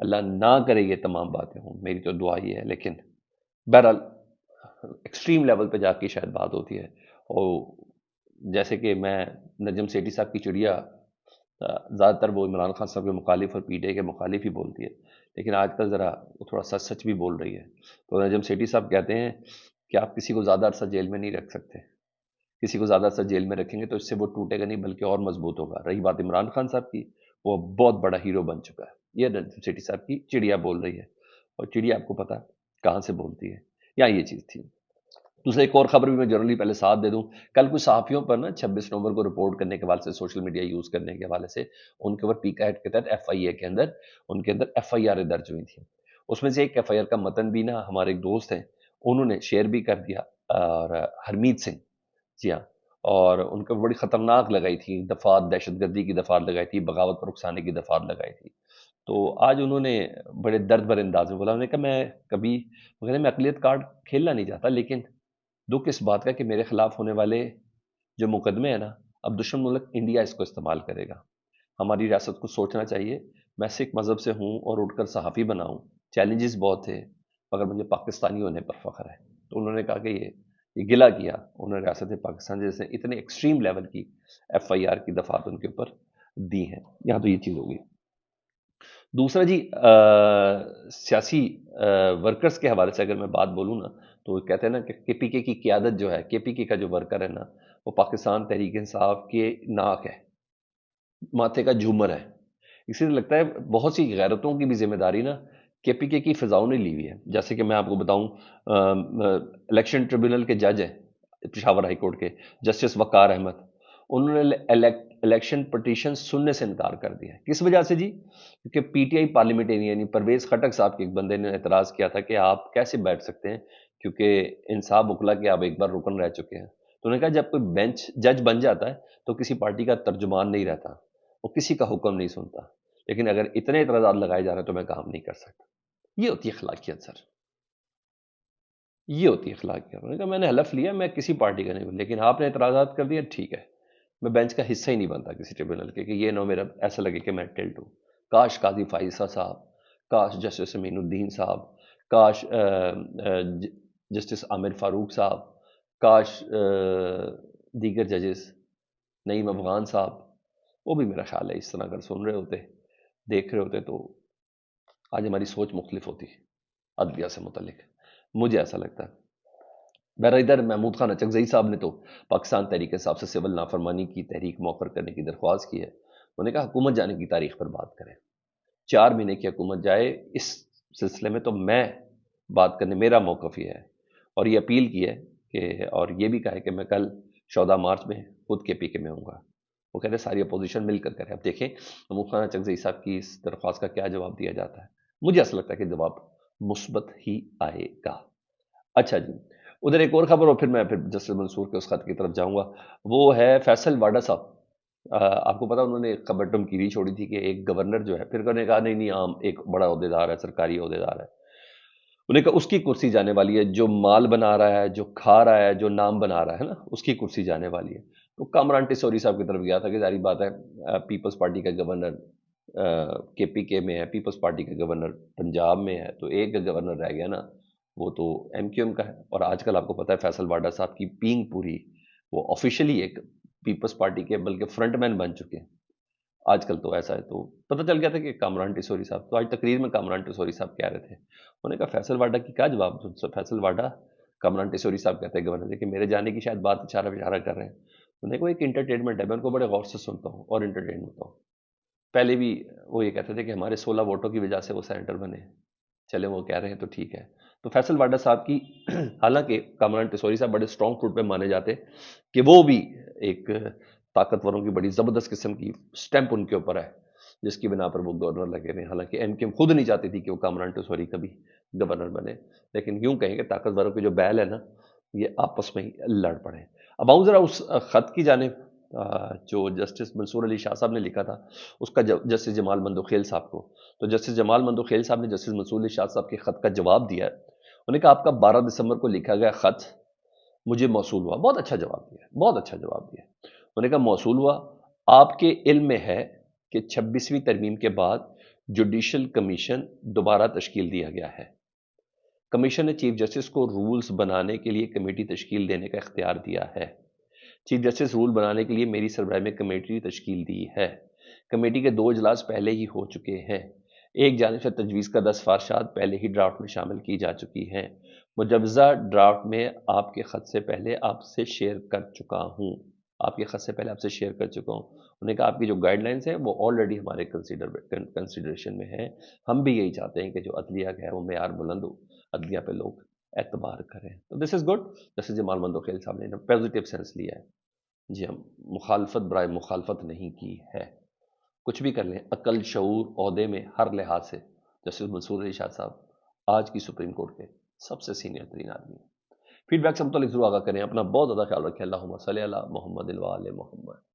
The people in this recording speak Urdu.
اللہ نہ کرے یہ تمام باتیں ہوں، میری تو دعا ہی ہے، لیکن بہرحال ایکسٹریم لیول پہ جا کے شاید بات ہوتی ہے. اور جیسے کہ میں نجم سیٹھی صاحب کی چڑیا زیادہ تر وہ عمران خان صاحب کے مخالف اور پی ٹی آئی کے مخالف ہی بولتی ہے، لیکن آج کل ذرا وہ تھوڑا سچ سچ بھی بول رہی ہے. تو نجم سیٹھی صاحب کہتے ہیں کہ آپ کسی کو زیادہ عرصہ جیل میں نہیں رکھ سکتے، کسی کو زیادہ عرصہ جیل میں رکھیں گے تو اس سے وہ ٹوٹے گا نہیں بلکہ اور مضبوط ہوگا. رہی بات عمران خان صاحب کی، وہ بہت بڑا ہیرو بن چکا ہے. یہ نجم سیٹھی صاحب کی چڑیا بول رہی ہے، اور چڑیا آپ کو پتا کہاں سے بولتی ہے. یا یہ چیز تھی. دوسرا ایک اور خبر بھی میں جنرلی پہلے ساتھ دے دوں. کل کچھ صحافیوں پر نا 26 نومبر کو رپورٹ کرنے کے حوالے سے، سوشل میڈیا یوز کرنے کے حوالے سے، ان کے اوپر پیکا ایکٹ کے تحت ایف آئی اے کے اندر ان کے اندر ایف آئی آر درج ہوئی تھیں. اس میں سے ایک ایف آئی آر کا متن بھی نا ہمارے ایک دوست ہیں انہوں نے شیئر بھی کر دیا، اور ہرمیت سنگھ، جی ہاں، اور ان کو بڑی خطرناک لگائی تھی دفعات، دہشت گردی کی دفعات لگائی تھی، بغاوت پر اکسانے کی دفعات لگائی تھی. تو آج انہوں نے بڑے درد بھرے انداز میں بولا، انہوں نے کہا میں کبھی میں اقلیت کارڈ کھیلنا نہیں چاہتا، لیکن دکھ اس بات کا کہ میرے خلاف ہونے والے جو مقدمے ہیں نا، اب دشمن ملک انڈیا اس کو استعمال کرے گا. ہماری ریاست کو سوچنا چاہیے. میں سکھ مذہب سے ہوں اور اٹھ کر صحافی بنا ہوں، چیلنجز بہت تھے، مگر مجھے پاکستانی ہونے پر فخر ہے. تو انہوں نے کہا کہ یہ گلا کیا انہوں نے ریاست پاکستان جیسے اتنے ایکسٹریم لیول کی ایف آئی آر کی دفعات ان کے اوپر دی ہیں. یہاں تو یہ چیز ہوگی. دوسرا جی، سیاسی ورکرز کے حوالے سے اگر میں بات بولوں نا، تو کہتے ہیں نا کہ کے پی کے کی قیادت جو ہے، کے پی کے کا جو ورکر ہے نا، وہ پاکستان تحریک انصاف کے ناک ہے، ماتھے کا جھومر ہے. اسی لیے لگتا ہے بہت سی غیرتوں کی بھی ذمہ داری نا کے پی کے کی فضاؤں نے لی ہوئی ہے. جیسے کہ میں آپ کو بتاؤں، الیکشن ٹریبیونل کے جج ہیں پشاور ہائی کورٹ کے، جسٹس وقار احمد، انہوں نے الیکشن پٹیشن سننے سے انکار کر دیا. کس وجہ سے جی؟ کیونکہ پی ٹی آئی پارلیمنٹرین یعنی پرویز خٹک صاحب کے ایک بندے نے اعتراض کیا تھا کہ آپ کیسے بیٹھ سکتے ہیں، کیونکہ انصاف مکلا کے آپ ایک بار رکن رہ چکے ہیں. تو انہوں نے کہا جب کوئی بینچ جج بن جاتا ہے تو کسی پارٹی کا ترجمان نہیں رہتا، وہ کسی کا حکم نہیں سنتا. لیکن اگر اتنے اعتراضات لگائے جا رہے ہیں تو میں کام نہیں کر سکتا. یہ ہوتی ہے اخلاقیت سر، یہ ہوتی ہے اخلاقیت. انہوں نے کہا میں نے حلف لیا میں کسی پارٹی کا نہیں ہوں، لیکن آپ نے اعتراضات کر دیا، ٹھیک ہے، میں بینچ کا حصہ ہی نہیں بنتا کسی ٹریبونل کے، کہ یہ نہ میرا ایسا لگے کہ میں ٹلٹ ہوں. کاش قاضی فائزہ صاحب، کاش جسٹس امین الدین صاحب، کاش جسٹس عامر فاروق صاحب، کاش دیگر ججز، نعیم افغان صاحب، وہ بھی میرا خیال ہے اس طرح اگر سن رہے ہوتے، دیکھ رہے ہوتے، تو آج ہماری سوچ مختلف ہوتی عدلیہ سے متعلق. مجھے ایسا لگتا ہے. بہر ادھر محمود خان اچکزئی صاحب نے تو پاکستان تحریک انصاف سے سول نافرمانی کی تحریک موخر کرنے کی درخواست کی ہے. انہوں نے کہا حکومت جانے کی تاریخ پر بات کریں، 4 مہینے کی حکومت جائے. اس سلسلے میں تو میں بات کرنے، میرا موقف یہ ہے، اور یہ اپیل کی ہے کہ، اور یہ بھی کہا ہے کہ میں کل 14 مارچ میں خود کے پی کے میں ہوں گا. وہ کہتے ہیں ساری اپوزیشن مل کر کرے. اب دیکھیں محمود خان اچکزئی صاحب کی اس درخواست کا کیا جواب دیا جاتا ہے. مجھے ایسا لگتا ہے کہ جواب مثبت ہی آئے گا. اچھا جی، ادھر ایک اور خبر، اور پھر جسٹس منصور کے اس خط کی طرف جاؤں گا. وہ ہے فیصل واڈا صاحب. آپ کو پتا انہوں نے ایک خبر ٹمکیری چھوڑی تھی کہ ایک گورنر جو ہے، پھر انہوں نے کہا نہیں عام ایک بڑا عہدیدار ہے، سرکاری عہدیدار ہے، انہوں نے کہا اس کی کرسی جانے والی ہے، جو مال بنا رہا ہے، جو کھا رہا ہے، جو نام بنا رہا ہے نا، اس کی کرسی جانے والی ہے. تو کامران ٹیسوری صاحب کی طرف گیا تھا کہ ظاہری بات ہے پیپلز پارٹی کا گورنر کے پی کے میں ہے، پیپلز پارٹی کا گورنر پنجاب میں ہے، تو ایک گورنر رہ گیا نا، وہ تو ایم کیو ایم کا ہے. اور آج کل آپ کو پتا ہے فیصل واڈا صاحب کی پینگ پوری، وہ آفیشلی ایک پیپلز پارٹی کے بلکہ فرنٹ مین بن چکے ہیں آج کل. تو ایسا ہے، تو پتہ چل گیا تھا کہ کامران ٹیسوری صاحب، تو آج تقریر میں کامران ٹیسوری صاحب کہہ رہے تھے، انہوں نے کہا فیصل واڈا کی کیا جواب دوں. فیصل واڈا، کامران ٹیسوری صاحب کہتے ہیں گورنر سے کہ میرے جانے کی شاید بات اشارہ کر رہے ہیں. انہوں نے کہا ایک انٹرٹینمنٹ ہے، میں ان کو بڑے غور سے سنتا ہوں اور انٹرٹین ہوتا ہوں. پہلے بھی وہ یہ کہتے تھے کہ ہمارے 16 ووٹوں کی وجہ سے وہ سینیٹر بنے، چلے وہ کہہ رہے ہیں تو ٹھیک ہے. تو فیصل واڈا صاحب کی، حالانکہ کامران ٹیسوری صاحب بڑے اسٹرانگ فوٹ پہ مانے جاتے کہ وہ بھی ایک طاقتوروں کی بڑی زبردست قسم کی سٹیمپ ان کے اوپر ہے جس کی بنا پر وہ گورنر لگے ہوئے. حالانکہ ایم کیو ایم خود نہیں چاہتی تھی کہ وہ کامران ٹیسوری کبھی گورنر بنے، لیکن یوں کہیں کہ طاقتوروں کی جو بیل ہے نا، یہ آپس میں ہی لڑ پڑے. اب آؤں ذرا اس خط کی جانب جو جسٹس منصور علی شاہ صاحب نے لکھا تھا، اس کا جسٹس جمال مندوخیل صاحب کو. تو جسٹس جمال مندوخیل صاحب نے جسٹس منصور علی شاہ صاحب کے خط کا جواب دیا ہے. انہوں نے کہا آپ کا 12 دسمبر کو لکھا گیا خط مجھے موصول ہوا. بہت اچھا جواب دیا، بہت اچھا جواب دیا. انہوں نے کہا موصول ہوا، آپ کے علم میں ہے کہ 26ویں ترمیم کے بعد جوڈیشل کمیشن دوبارہ تشکیل دیا گیا ہے۔ کمیشن نے چیف جسٹس کو رولز بنانے کے لیے کمیٹی تشکیل دینے کا اختیار دیا ہے۔ چیف جسٹس رول بنانے کے لیے میری سربراہی میں کمیٹی تشکیل دی ہے۔ کمیٹی کے 2 اجلاس پہلے ہی ہو چکے ہیں۔ ایک جانب سے تجویز کردہ سفارشات پہلے ہی ڈرافٹ میں شامل کی جا چکی ہیں۔ مجوزہ ڈرافٹ میں آپ کے خط سے پہلے آپ سے شیئر کر چکا ہوں۔ انہوں نے کہا آپ کی جو گائیڈ لائنز ہیں وہ آلریڈی ہمارے کنسیڈریشن میں ہیں۔ ہم بھی یہی چاہتے ہیں کہ جو عدلیہ ہے وہ معیار بلند ہو، عدلیہ پہ لوگ اعتبار کریں۔ تو دس از گڈ۔ جیسے جمال مندوخیل صاحب نے پازیٹیو سینس لیا ہے۔ جی ہم مخالفت برائے مخالفت نہیں کی ہے۔ کچھ بھی کر لیں، عقل، شعور، عہدے میں ہر لحاظ سے جسٹس منصور علی شاہ صاحب آج کی سپریم کورٹ کے سب سے سینئر ترین آدمی ہیں۔ فیڈ بیک سے متعلق ضرور آگاہ کریں۔ اپنا بہت زیادہ خیال رکھیں۔ اللہم صلی علی محمد و آل محمد۔